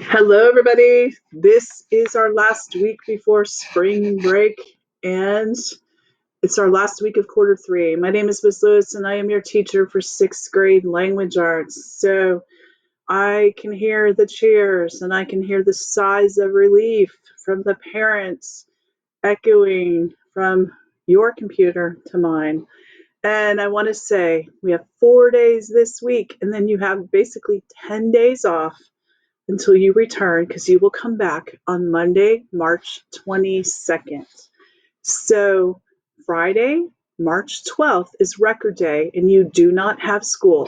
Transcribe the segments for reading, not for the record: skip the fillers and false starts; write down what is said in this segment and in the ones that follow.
Hello, everybody. This is our last week before spring break, and it's our last week of quarter three. My name is Miss Lewis, and I am your teacher for sixth grade language arts. So I can hear the cheers and I can hear the sighs of relief from the parents echoing from your computer to mine. And I want to say we have 4 days this week, and then you have basically 10 days off until you return because you will come back on Monday, March 22nd. So Friday, March 12th is record day and you do not have school.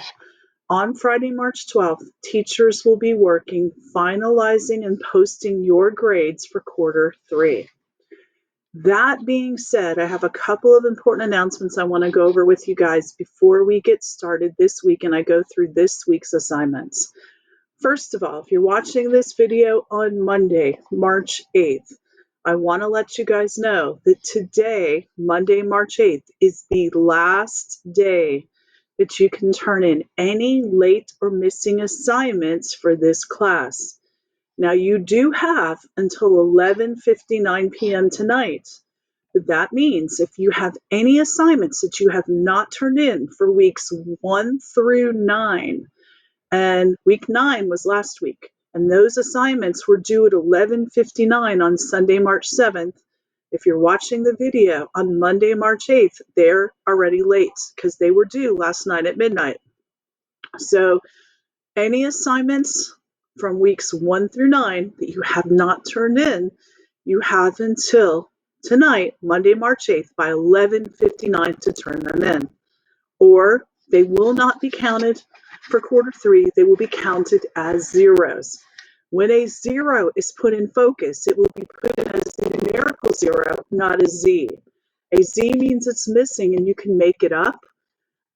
On Friday, March 12th, teachers will be working, finalizing and posting your grades for quarter three. That being said, I have a couple of important announcements I want to go over with you guys before we get started this week and I go through this week's assignments. First of all, if you're watching this video on Monday, March 8th, I want to let you guys know that today, Monday, March 8th, is the last day that you can turn in any late or missing assignments for this class. Now, you do have until 11:59 p.m. tonight. But that means if you have any assignments that you have not turned in for weeks 1 through 9, and week 9 was last week, and those assignments were due at 11:59 on Sunday, March 7th. If you're watching the video on Monday, March 8th, they're already late because they were due last night at midnight. So any assignments from weeks 1 through 9 that you have not turned in, you have until tonight, Monday, March 8th, by 11:59 to turn them in. Or they will not be counted for quarter three, they will be counted as zeros. When a zero is put in focus, it will be put in as a numerical zero, not a Z. A Z means it's missing and you can make it up.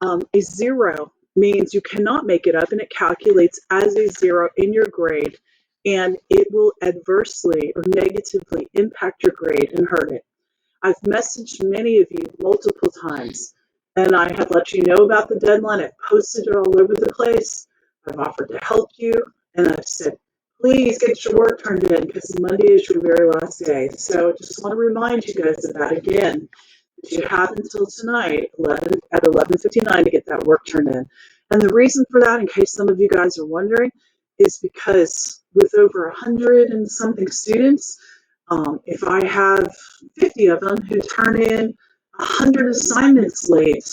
A zero means you cannot make it up and it calculates as a zero in your grade and it will adversely or negatively impact your grade and hurt it. I've messaged many of you multiple times, and I have let you know about the deadline. I've posted it all over the place. I've offered to help you, and I've said, please get your work turned in because Monday is your very last day. So I just want to remind you guys of that again, that you have until tonight at 11:59 to get that work turned in. And the reason for that, in case some of you guys are wondering, is because with over 100 and something students, if I have 50 of them who turn in 100 assignments late,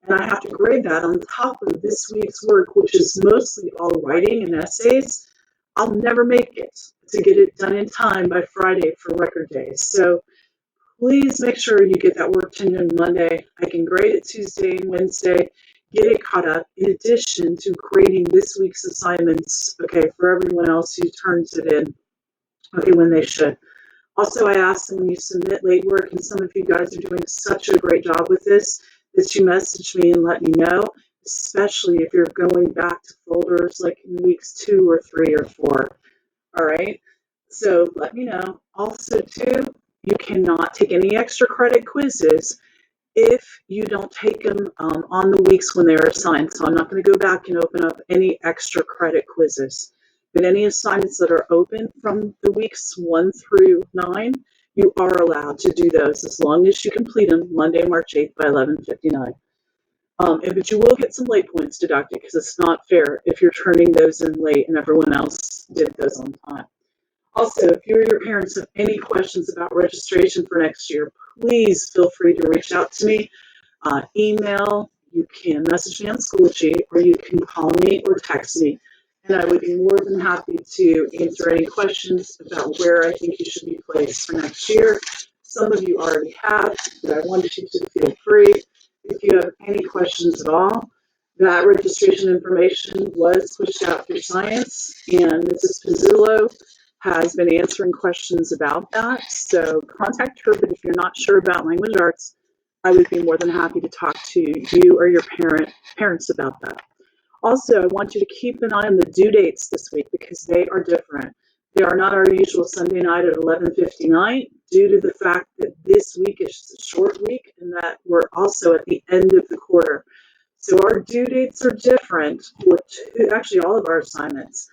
and I have to grade that on top of this week's work, which is mostly all writing and essays, I'll never make it to get it done in time by Friday for record day. So please make sure you get that work turned in Monday. I can grade it Tuesday and Wednesday, get it caught up, in addition to grading this week's assignments, okay, for everyone else who turns it in, okay, when they should. Also, I ask when you submit late work, and some of you guys are doing such a great job with this, that you message me and let me know, especially if you're going back to folders like in weeks 2 or 3 or 4. All right? So let me know. Also, too, you cannot take any extra credit quizzes if you don't take them on the weeks when they're assigned. So I'm not going to go back and open up any extra credit quizzes. But any assignments that are open from the weeks 1 through 9, you are allowed to do those as long as you complete them Monday, March 8th by 11:59. But you will get some late points deducted because it's not fair if you're turning those in late and everyone else did those on time. Also, if you or your parents have any questions about registration for next year, please feel free to reach out to me. Email, you can message me on Schoology, or you can call me or text me. And I would be more than happy to answer any questions about where I think you should be placed for next year. Some of you already have, but I wanted you to feel free. If you have any questions at all, that registration information was pushed out through science, and Mrs. Pizzullo has been answering questions about that. So contact her, but if you're not sure about language arts, I would be more than happy to talk to you or your parents about that. Also, I want you to keep an eye on the due dates this week because they are different. They are not our usual Sunday night at 11:59 due to the fact that this week is a short week and that we're also at the end of the quarter. So our due dates are different for actually all of our assignments.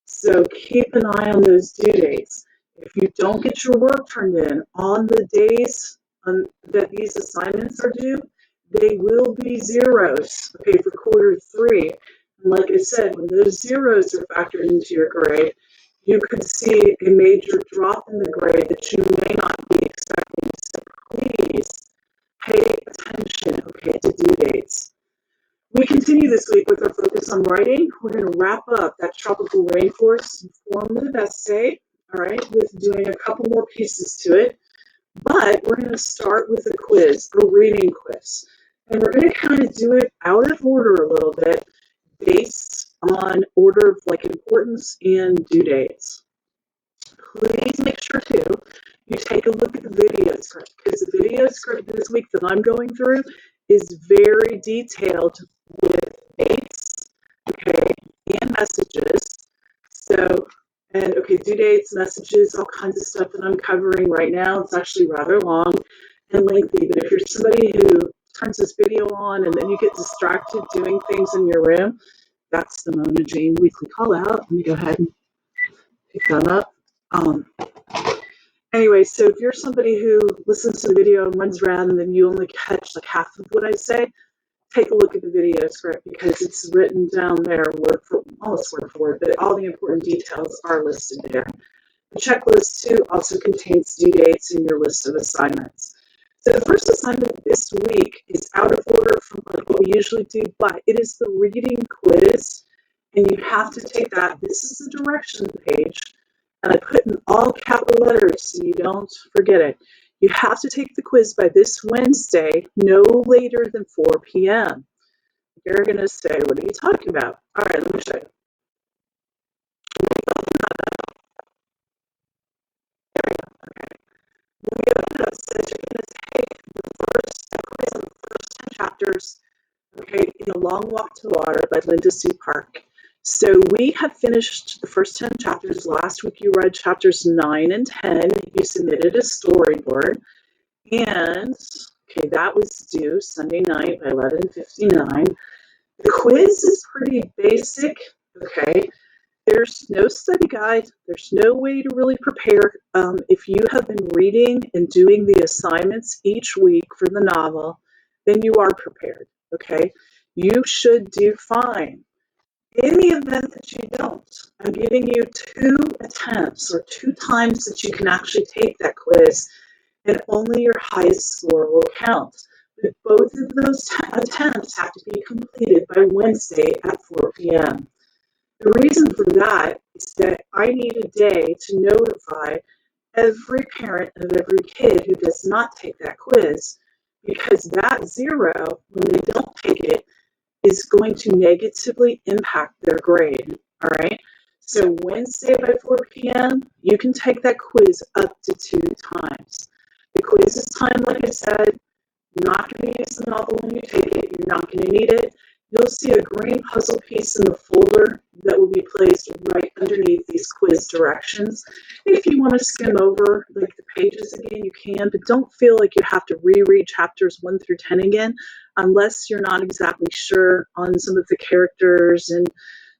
So keep an eye on those due dates. If you don't get your work turned in on the days that these assignments are due, they will be zeros, okay, for quarter three. And like I said, when those zeros are factored into your grade, you could see a major drop in the grade that you may not be expecting. So please pay attention, okay, to due dates. We continue this week with our focus on writing. We're going to wrap up that tropical rainforest informative essay, all right, with doing a couple more pieces to it. But we're going to start with a quiz, a reading quiz. And we're going to kind of do it out of order a little bit based on order of like importance and due dates. Please make sure too you take a look at the video script, because the video script this week that I'm going through is very detailed with dates, okay, and messages. So, and okay, due dates, messages, all kinds of stuff that I'm covering right now. It's actually rather long and lengthy, but if you're somebody who turns this video on and then you get distracted doing things in your room, that's the Mona Jane weekly call out. Let me go ahead and pick that up. Anyway, so if you're somebody who listens to the video and runs around and then you only catch like half of what I say, take a look at the video script because it's written down there word for almost word for word, but all the important details are listed there. The checklist too also contains due dates in your list of assignments. So the first assignment this week is out of order from like what we usually do, but it is the reading quiz, and you have to take that. This is the direction page, and I put in all capital letters so you don't forget it. You have to take the quiz by this Wednesday, no later than 4 p.m. You're going to say, what are you talking about? All right, let me show you. We open up, says you're going to take the first quiz on the first 10 chapters, okay, in A Long Walk to Water by Linda Sue Park. So we have finished the first 10 chapters. Last week you read chapters 9 and 10. You submitted a storyboard. And, okay, that was due Sunday night by 11:59. The quiz is pretty basic, okay? There's no study guide. There's no way to really prepare. If you have been reading and doing the assignments each week for the novel, then you are prepared, okay? You should do fine. In the event that you don't, I'm giving you 2 attempts or 2 times that you can actually take that quiz, and only your highest score will count. But both of those attempts have to be completed by Wednesday at 4 p.m. The reason for that is that I need a day to notify every parent of every kid who does not take that quiz, because that zero, when they don't take it, is going to negatively impact their grade. All right. So Wednesday by 4 p.m., you can take that quiz up to 2 times. The quiz is timed, like I said. You're not going to use the novel when you take it. You're not going to need it. You'll see a green puzzle piece in the folder that will be placed right underneath these quiz directions. If you want to skim over like the pages again, you can, but don't feel like you have to reread chapters 1 through 10 again, unless you're not exactly sure on some of the characters and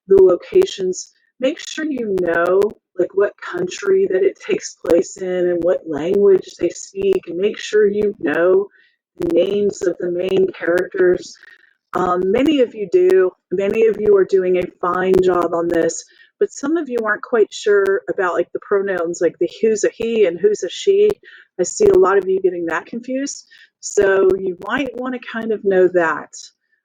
the locations. Make sure you know like what country that it takes place in and what language they speak, and make sure you know the names of the main characters. Many of you do. Many of you are doing a fine job on this, but some of you aren't quite sure about like the pronouns, like the who's a he and who's a she. I see a lot of you getting that confused. So you might want to kind of know that.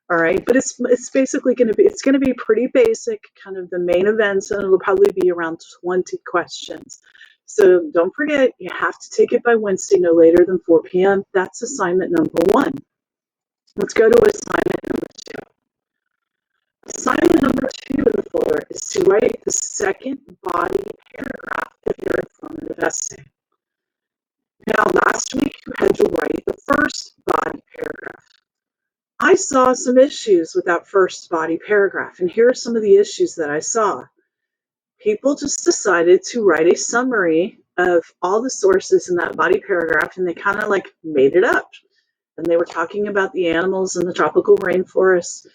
All right, but it's basically going to be pretty basic, kind of the main events, and it'll probably be around 20 questions. So don't forget, you have to take it by Wednesday, no later than 4 p.m. That's assignment number 1. Let's go to assignment number 2. Assignment number 2 in the folder is to write the second body paragraph of your informative essay. Now, last week you had to write the first body paragraph. I saw some issues with that first body paragraph, and here are some of the issues that I saw. People just decided to write a summary of all the sources in that body paragraph, and they kind of like made it up. And they were talking about the animals in the tropical rainforest,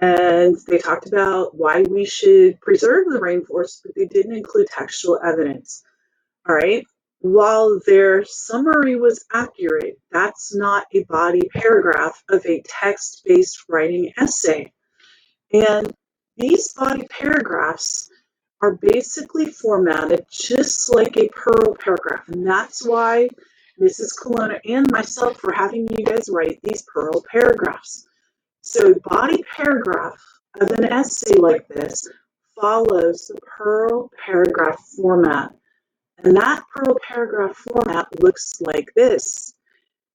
And they talked about why we should preserve the rainforest, but they didn't include textual evidence. All right. While their summary was accurate, that's not a body paragraph of a text-based writing essay. And these body paragraphs are basically formatted just like a Pearl paragraph. And that's why Mrs. Colonna and myself were having you guys write these Pearl paragraphs. So a body paragraph of an essay like this follows the Pearl paragraph format. And that Pearl paragraph format looks like this.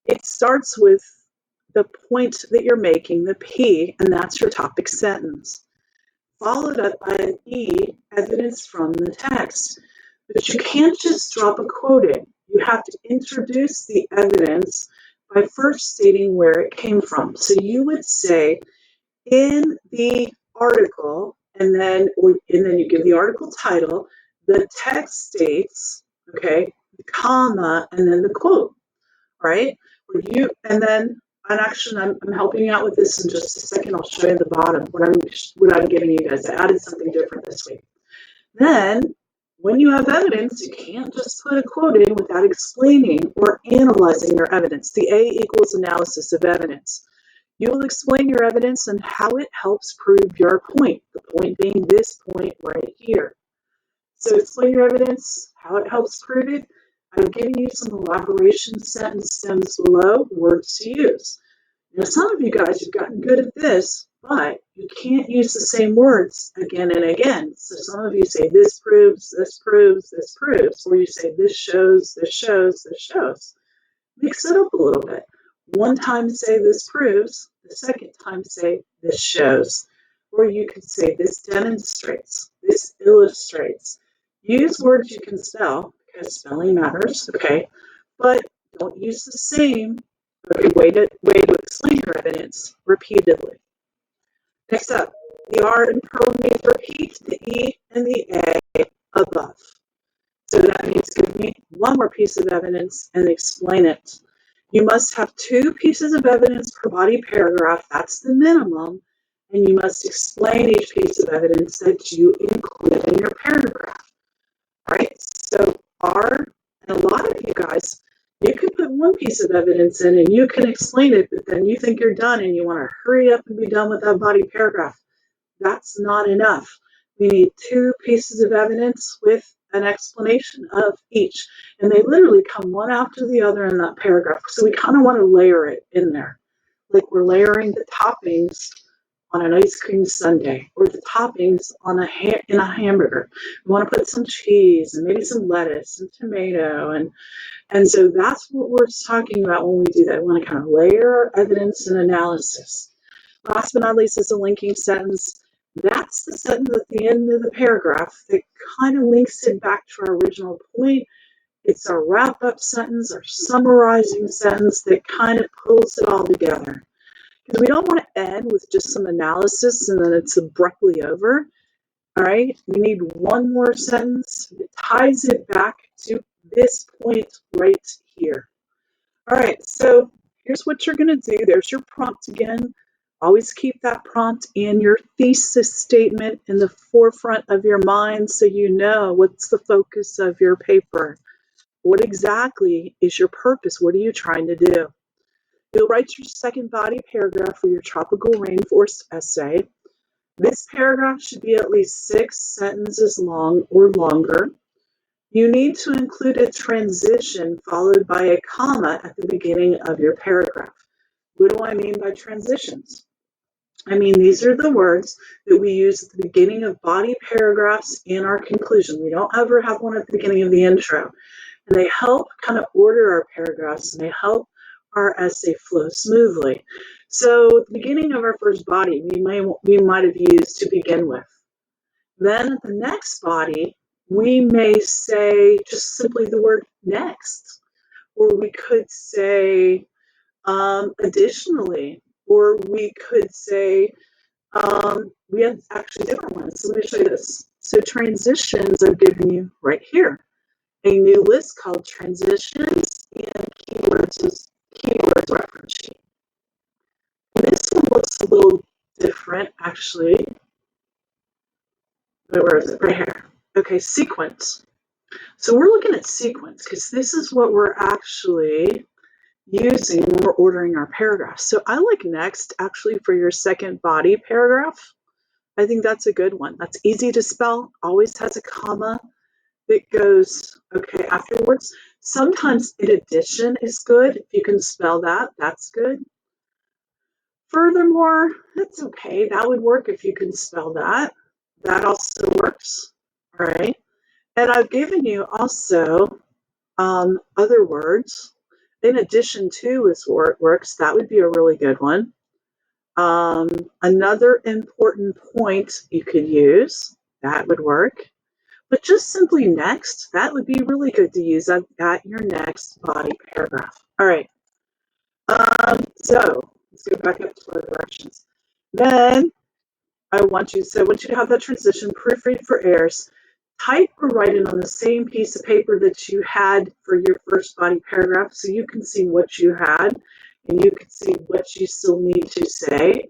It starts with the point that you're making, the P, and that's your topic sentence, followed up by an E, evidence from the text. But you can't just drop a quote in. You have to introduce the evidence by first stating where it came from. So you would say, in the article, and then you give the article title, the text states, okay, the comma, and then the quote, right? And actually, I'm helping you out with this in just a second. I'll show you the bottom, what I'm giving you guys. I added something different this week. Then, when you have evidence, you can't just put a quote in without explaining or analyzing your evidence. The A equals analysis of evidence. You will explain your evidence and how it helps prove your point, the point being this point right here. So explain your evidence, how it helps prove it. I'm giving you some elaboration sentence stems below, words to use. Now, some of you guys have gotten good at this, but you can't use the same words again and again. So some of you say, this proves, this proves, this proves, or you say, this shows, this shows, this shows. Mix it up a little bit. One time say, this proves. The second time say, this shows. Or you could say, this demonstrates, this illustrates. Use words you can spell, because spelling matters, okay? But don't use the same way to explain your evidence repeatedly. Next up, the R in Pearl means repeat the E and the A above. So that means give me one more piece of evidence and explain it. You must have 2 pieces of evidence per body paragraph. That's the minimum. And you must explain each piece of evidence that you include in your paragraph. All right? So and a lot of you guys, you can put one piece of evidence in and you can explain it, but then you think you're done and you want to hurry up and be done with that body paragraph. That's not enough. We need 2 pieces of evidence with an explanation of each. And they literally come one after the other in that paragraph. So we kind of want to layer it in there. Like we're layering the toppings on an ice cream sundae, or the toppings on in a hamburger. We want to put some cheese and maybe some lettuce and tomato. And so that's what we're talking about when we do that. We want to kind of layer our evidence and analysis. Last but not least is a linking sentence. That's the sentence at the end of the paragraph that kind of links it back to our original point. It's a wrap-up sentence or summarizing sentence that kind of pulls it all together. Because we don't want to end with just some analysis and then it's abruptly over. All right, we need one more sentence that ties it back to this point right here. All right, so here's what you're going to do. There's your prompt again. Always keep that prompt and your thesis statement in the forefront of your mind so you know what's the focus of your paper. What exactly is your purpose? What are you trying to do? You'll write your second body paragraph for your tropical rainforest essay. This paragraph should be at least 6 sentences long or longer. You need to include a transition followed by a comma at the beginning of your paragraph. What do I mean by transitions? I mean, these are the words that we use at the beginning of body paragraphs in our conclusion. We don't ever have one at the beginning of the intro. And they help kind of order our paragraphs and they help our essay flow smoothly. So at the beginning of our first body, we might have used to begin with. Then at the next body, we may say just simply the word next, or we could say additionally, or we could say we have actually different ones. So let me show you this. So transitions are given you right here. A new list called transitions and keywords reference sheet. And this one looks a little different, actually. Where is it? Right here. Okay, sequence. So we're looking at sequence because this is what we're actually using when we're ordering our paragraphs. So I like next actually for your second body paragraph. I think that's a good one. That's easy to spell, always has a comma that goes okay afterwards. Sometimes in addition is good. If you can spell that, that's good. Furthermore, that's okay. That would work if you can spell that. That also works. All right. And I've given you also other words. In addition to is where it works. That would be a really good one. Another important point you could use, that would work. But just simply next, that would be really good to use at your next body paragraph. All right. So let's go back up to our directions. Then I want you to have that transition, proofread for errors, type or write it on the same piece of paper that you had for your first body paragraph so you can see what you had and you can see what you still need to say.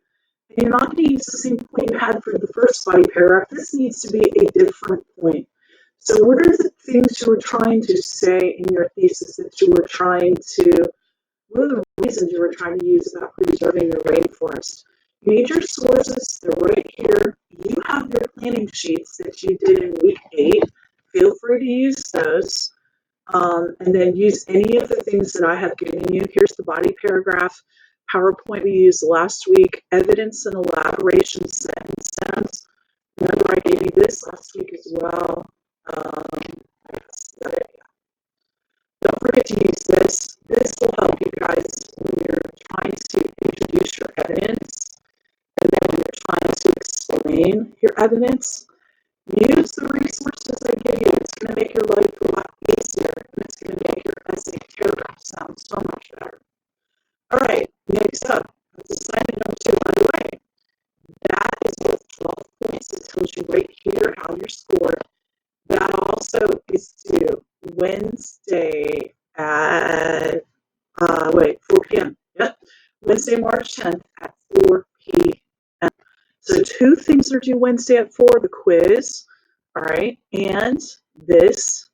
And you're not going to use the same point you had for the first body paragraph. This needs to be a different point. So what are the things you were trying to say in your thesis that you were trying to, what are the reasons you were trying to use about preserving the rainforest? You need your sources, they're right here. You have your planning sheets that you did in week 8. Feel free to use those. And then use any of the things that I have given you. Here's the body paragraph, PowerPoint we used last week, evidence and elaboration sentence. Remember I gave you this last week as well. Don't forget to use this. This will help you guys when you're trying to introduce your evidence and then when you're trying to explain your evidence. Use the resources I give you. It's going to make your life a lot easier and it's going to make your essay paragraph sound so much better. All right, next up, that's assignment number 2. By the way, that is worth 12 points. It tells you right here how you're scored. That also is due Wednesday at 4 p.m. Yep, Wednesday, March 10th at 4 p.m. So 2 things are due Wednesday at 4, the quiz, all right, and this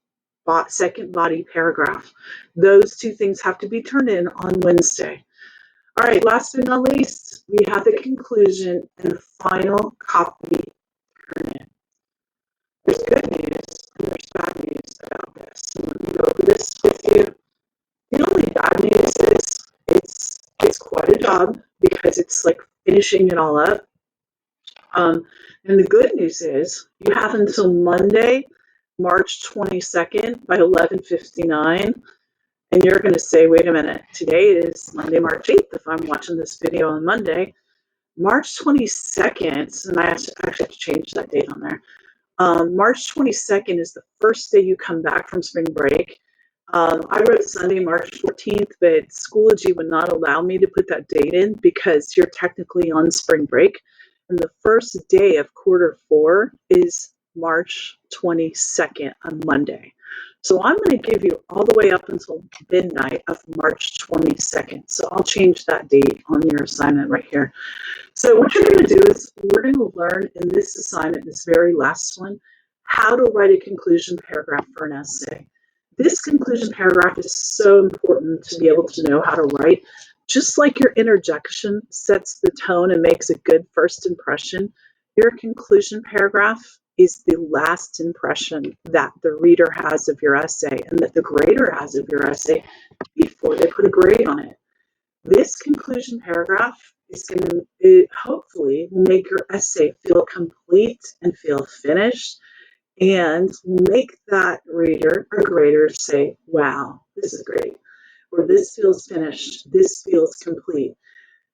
second body paragraph. Those 2 things have to be turned in on Wednesday. All right, last but not least, we have the conclusion and the final copy turn in. There's good news and there's bad news about this. So let me go over this with you. The only bad news is it's quite a job because it's like finishing it all up. And the good news is you have until Monday, March 22nd by 11:59, and you're going to say, wait a minute, today is Monday, March 8th if I'm watching this video on Monday. March 22nd, and I actually have to change that date on there. March 22nd is the first day you come back from spring break. I wrote Sunday, March 14th, but Schoology would not allow me to put that date in because you're technically on spring break. And the first day of quarter 4 is March 22nd, on Monday. So I'm going to give you all the way up until midnight of March 22nd. So I'll change that date on your assignment right here. So what you're going to do is we're going to learn in this assignment, this very last one, how to write a conclusion paragraph for an essay. This conclusion paragraph is so important to be able to know how to write. Just like your interjection sets the tone and makes a good first impression, your conclusion paragraph is the last impression that the reader has of your essay and that the grader has of your essay before they put a grade on it. This conclusion paragraph is going to hopefully make your essay feel complete and feel finished and make that reader or grader say, wow, this is great, or this feels finished, this feels complete.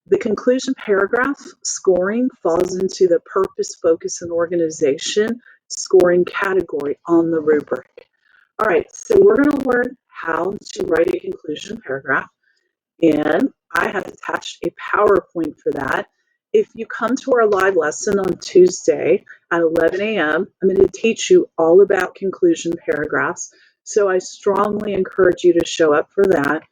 The conclusion paragraph scoring falls into the purpose, focus, and organization scoring category on the rubric. All right, so we're going to learn how to write a conclusion paragraph. And I have attached a PowerPoint for that. If you come to our live lesson on Tuesday at 11 a.m., I'm going to teach you all about conclusion paragraphs. So I strongly encourage you to show up for that.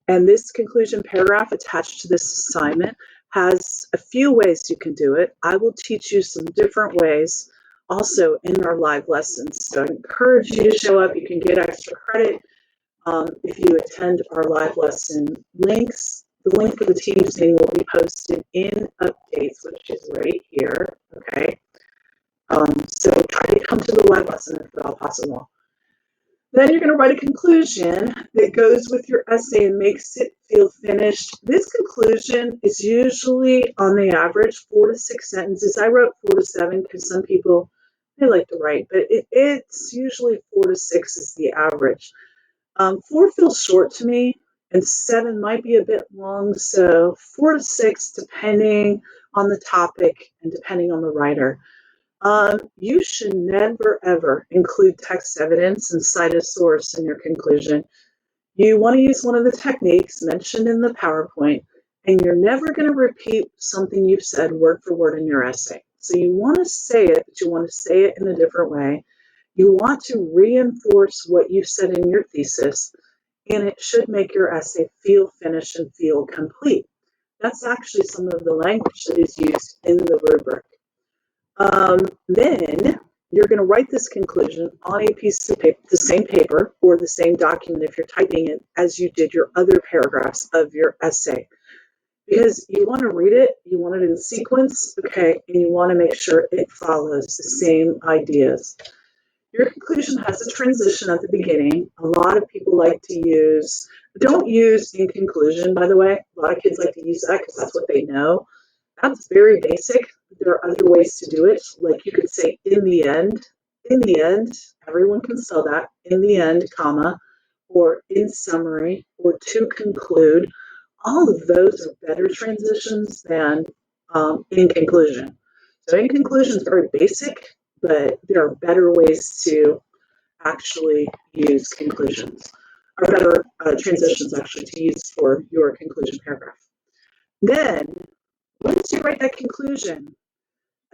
And this conclusion paragraph attached to this assignment has a few ways you can do it. I will teach you some different ways also in our live lessons. So I encourage you to show up. You can get extra credit if you attend our live lesson links. The link for the Teams meeting will be posted in updates, which is right here. Okay. So try to come to the live lesson if at all possible. Then you're going to write a conclusion that goes with your essay and makes it feel finished. This conclusion is usually, on the average, 4 to 6 sentences. I wrote 4 to 7 because some people, they like to write, but it's usually 4 to 6 is the average. 4 feels short to me, and 7 might be a bit long, so 4 to 6, depending on the topic and depending on the writer. You should never, ever include text evidence and cite a source in your conclusion. You want to use one of the techniques mentioned in the PowerPoint, and you're never going to repeat something you've said word for word in your essay. So you want to say it, but you want to say it in a different way. You want to reinforce what you said in your thesis, and it should make your essay feel finished and feel complete. That's actually some of the language that is used in the rubric. Then you're going to write this conclusion on a piece of paper, the same paper or the same document if you're typing it as you did your other paragraphs of your essay. Because you want to read it, you want it in sequence, okay, and you want to make sure it follows the same ideas. Your conclusion has a transition at the beginning. A lot of people like to use, don't use in conclusion, by the way. A lot of kids like to use that because that's what they know. That's very basic. There are other ways to do it. Like you could say in the end, everyone can spell that, in the end, comma, or in summary, or to conclude. All of those are better transitions than in conclusion. So in conclusion is very basic, but there are better ways to actually use conclusions, or better transitions actually to use for your conclusion paragraph. Then, once you write that conclusion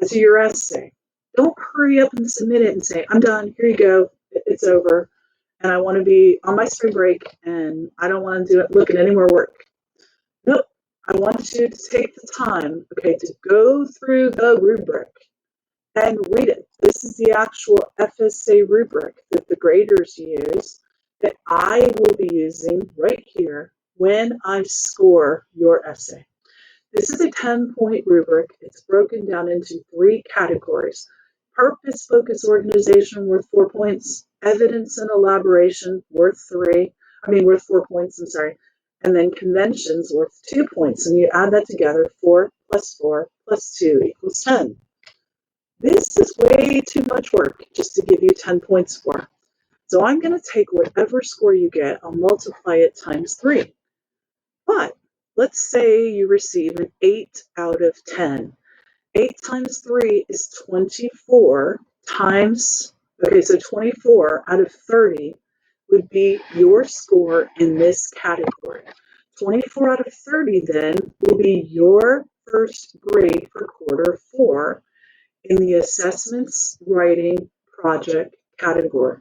as your essay, don't hurry up and submit it and say, I'm done, here you go, it's over, and I want to be on my spring break, and I don't want to look at any more work. Nope. I want you to take the time, okay, to go through the rubric and read it. This is the actual FSA rubric that the graders use that I will be using right here when I score your essay. This is a 10-point rubric. It's broken down into 3 categories. Purpose-focused organization worth 4 points. Evidence and elaboration worth 4 points, and then conventions worth 2 points. And you add that together, 4 plus 4 plus 2 equals 10. This is way too much work just to give you 10 points for. So I'm going to take whatever score you get, I'll multiply it times 3. But let's say you receive an 8 out of 10. 8 times 3 is 24 times, so 24 out of 30 would be your score in this category. 24 out of 30 then will be your first grade for quarter 4 in the assessments writing project category.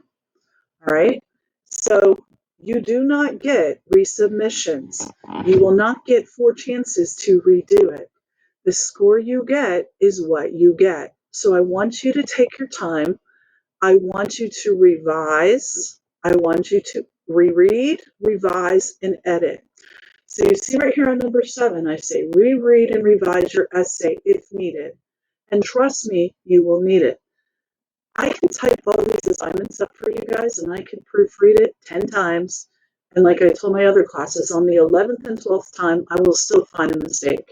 All right, so you do not get resubmissions. You will not get 4 chances to redo it. The score you get is what you get. So I want you to take your time. I want you to revise. I want you to reread, revise, and edit. So you see right here on number 7, I say reread and revise your essay if needed. And trust me, you will need it. I can type all these assignments up for you guys, and I can proofread it 10 times. And like I told my other classes, on the 11th and 12th time, I will still find a mistake.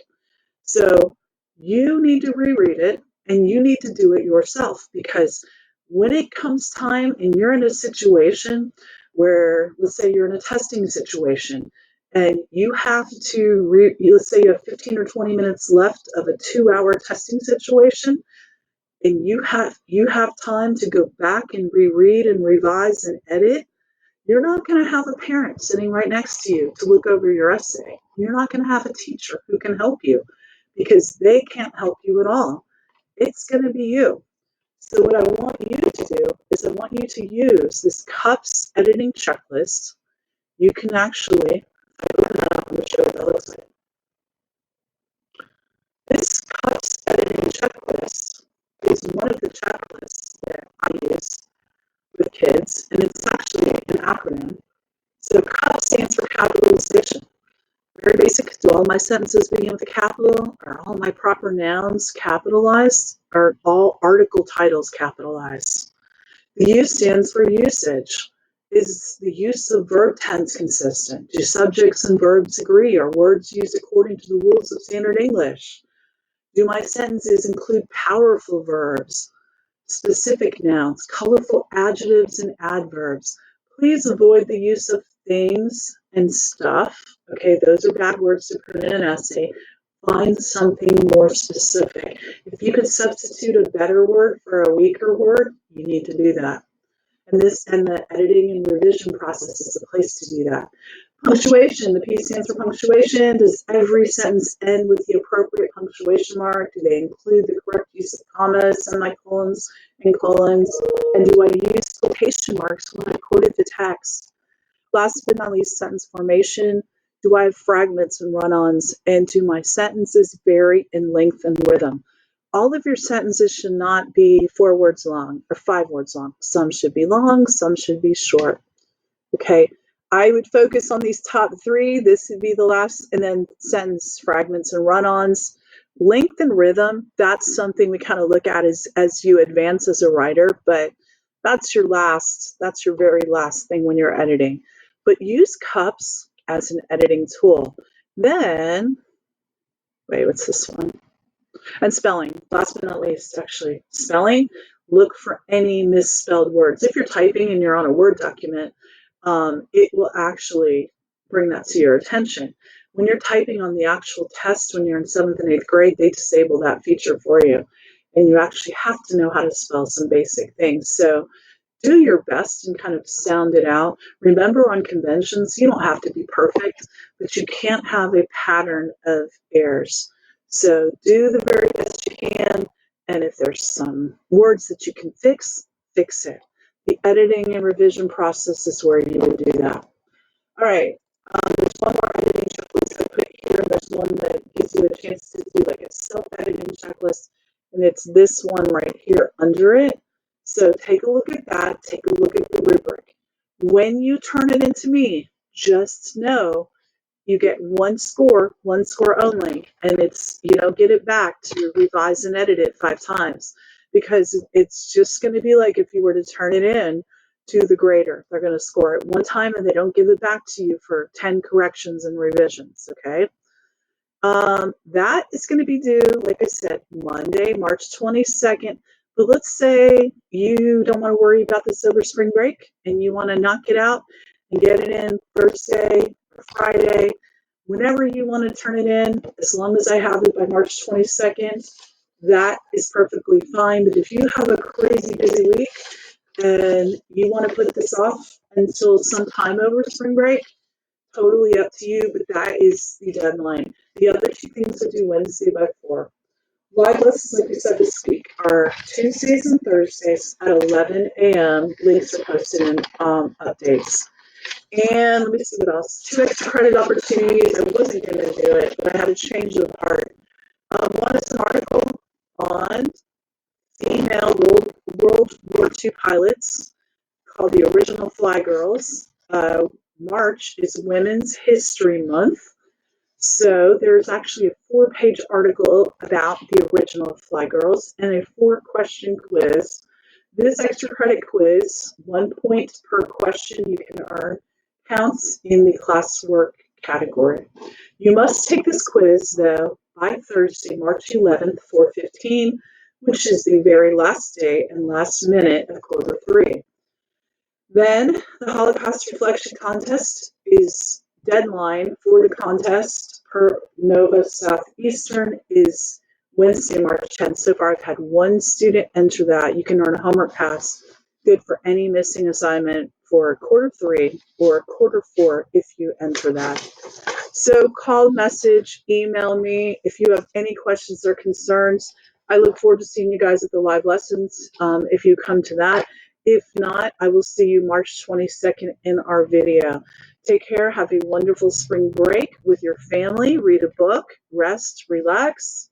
So you need to reread it, and you need to do it yourself, because when it comes time and you're in a situation where, let's say you're in a testing situation, and you have to, let's say you have 15 or 20 minutes left of a 2-hour testing situation, and you have time to go back and reread and revise and edit, you're not going to have a parent sitting right next to you to look over your essay. You're not going to have a teacher who can help you because they can't help you at all. It's going to be you. So what I want you to do is I want you to use this CUPS editing checklist. You can actually, if I open it up, I'm going to show you what that looks like. CUPS editing checklist is one of the checklists that I use with kids, and it's actually an acronym. So CUPS stands for capitalization. Very basic. Do all my sentences begin with a capital? Are all my proper nouns capitalized? Are all article titles capitalized? The U stands for usage. Is the use of verb tense consistent? Do subjects and verbs agree? Are words used according to the rules of standard English? Do my sentences include powerful verbs, specific nouns, colorful adjectives, and adverbs? Please avoid the use of things and stuff. Okay, those are bad words to put in an essay. Find something more specific. If you could substitute a better word for a weaker word, you need to do that. And the editing and revision process is the place to do that. Punctuation, the P stands for punctuation. Does every sentence end with the appropriate punctuation mark? Do they include the correct use of commas, semicolons, and colons? And do I use quotation marks when I quoted the text? Last but not least, sentence formation. Do I have fragments and run-ons? And do my sentences vary in length and rhythm? All of your sentences should not be 4 words long or 5 words long. Some should be long, some should be short. Okay, I would focus on these top 3. This would be the last, and then sentence fragments and run-ons. Length and rhythm, that's something we kind of look at as you advance as a writer, but that's your very last thing when you're editing. But use CUPS as an editing tool. Then, wait, what's this one? And spelling, last but not least, actually, spelling, look for any misspelled words. If you're typing and you're on a Word document, it will actually bring that to your attention. When you're typing on the actual test, when you're in 7th and 8th grade, they disable that feature for you. And you actually have to know how to spell some basic things. So do your best and kind of sound it out. Remember, on conventions, you don't have to be perfect, but you can't have a pattern of errors. So do the very best you can, and if there's some words that you can fix, fix it. The editing and revision process is where you would do that. All right, there's one more editing checklist I put here. There's one that gives you a chance to do like a self-editing checklist, and it's this one right here under it. So take a look at that. Take a look at the rubric. When you turn it into me, just know you get one score only, and it's, you don't get it back to revise and edit it 5 times, because it's just going to be like if you were to turn it in to the grader. They're going to score it 1 time and they don't give it back to you for 10 corrections and revisions. Okay. That is going to be due, like I said, Monday, March 22nd. But let's say you don't want to worry about this over spring break and you want to knock it out and get it in Thursday or Friday, whenever you want to turn it in, as long as I have it by March 22nd, that is perfectly fine. But if you have a crazy busy week and you want to put this off until sometime over spring break, totally up to you, but that is the deadline. The other 2 things are due Wednesday by 4. Live lessons, like we said this week, are Tuesdays and Thursdays at 11 a.m. Links are posted in updates. And let me see what else. 2 extra credit opportunities. I wasn't going to do it, but I had to change of heart. One is an article on female World War II pilots called The Original Fly Girls. March is Women's History Month. So there's actually a 4-page article about the original Fly Girls and a 4-question quiz. This extra credit quiz, 1 point per question you can earn, counts in the classwork category. You must take this quiz, though, by Thursday, March 11th, 4:15, which is the very last day and last minute of quarter 3. Then the Holocaust Reflection Contest is deadline for the contest per Nova Southeastern is Wednesday, March 10th. So far, I've had 1 student enter that. You can earn a homework pass, good for any missing assignment for quarter 3 or quarter 4 if you enter that. So call, message, email me if you have any questions or concerns. I look forward to seeing you guys at the live lessons if you come to that. If not, I will see you March 22nd in our video. Take care. Have a wonderful spring break with your family. Read a book, rest, relax,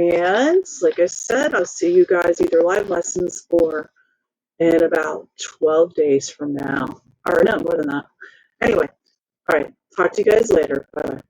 And like I said, I'll see you guys either live lessons or in about 12 days from now. Or no, more than that. Anyway, all right. Talk to you guys later. Bye bye.